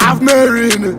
have marine.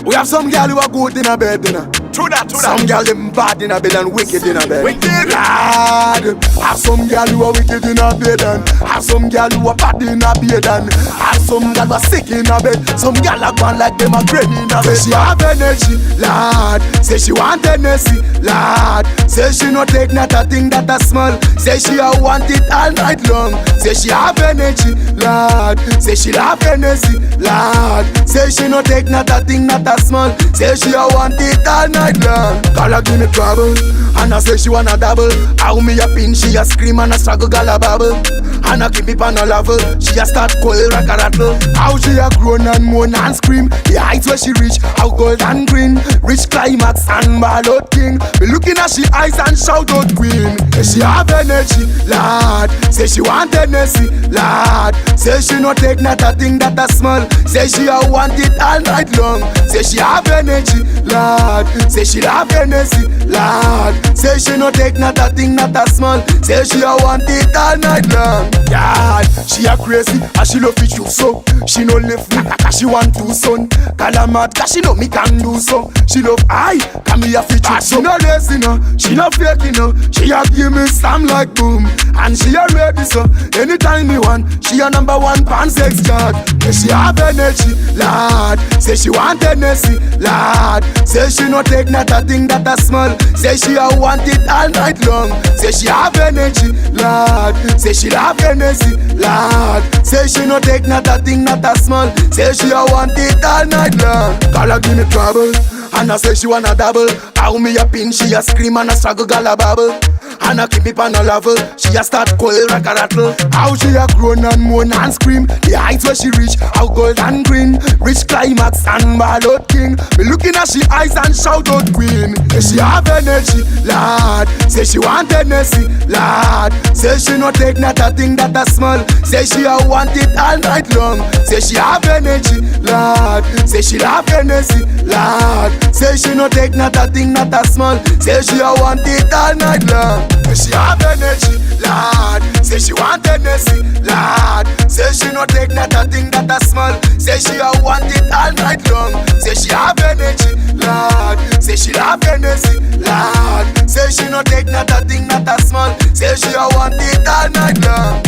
We have some girl who are good in a bed, you know. True that. Some girl them bad in a bed and wicked in a bed. Wicked. Lord, have some girl who are wicked in a bed and have some girl who are bad in a bed and have some girl who are sick in a bed. Some girl are gone like them a granny in a bed. Say she have energy, Lord. Say she want energy, Lord. Say she no take not a thing that a smell. Say she a want it all night long. Say she have energy, Lord. Say she have energy, Lord. Say she no take not a thing not a smell. Say she a want it all night long. Girl a give me trouble, and I say she wanna double. How me a pin, she a scream and a struggle, girl a babble. And I keep me on a level, she a start cold like a rattle. How she a groan and moan and scream. The heights where she reach, how gold and green. Rich climax and ball out king. Be looking at she eyes and shout out queen. Say she have energy, Lord. Say she want energy, Lord. Say she no take not a thing that a smell. Say she a want it all night long. Say she have energy, Lord. Say she have energy, Lord. Say she no take not a thing not a smell. Say she a want it all night long. God, she a crazy, and she love it you so. She no left me, cause she want two son. Call her mad, cause she know me can do so. She love I, come me a fit you so. She no lazy no, she no fake no. She a give me some like boom, and she a ready so. Anytime me want, she a number one pan sex card. Say she have energy, Lord. Say she want energy, Lord. Say she no take not a thing that a smell. Say she a want it all night long. Say she have energy, Lord. Say she have energy, Lord. Say she no take not a thing not a smell. Say she a want it all night long. Girl a give me trouble, and I say she wanna double. How me a pin, she a scream and a struggle, girl a babble. And I keep me on a level, she a start cold like a rattle. How she a groan and moan and scream. The heights where she reach, how gold and green. Rich climax and ball out king. Be looking at she eyes and shout out queen. Say she have energy, Lord. Say she want energy, Lord. Say she no take not a thing that a smell. Say she a want it all night long. Say she have energy, Lord. Say she have energy, Lord. Say she no take not a thing not a smell. Say she a want it all night long. Say she have energy, Lord. Say she want energy, Lord. Say she no take not a thing that a smell. Say she a want it all night long. Say she have energy, Lord. Say she have energy, Lord. Say she no take not a thing not a smell. Say she a want it all night long.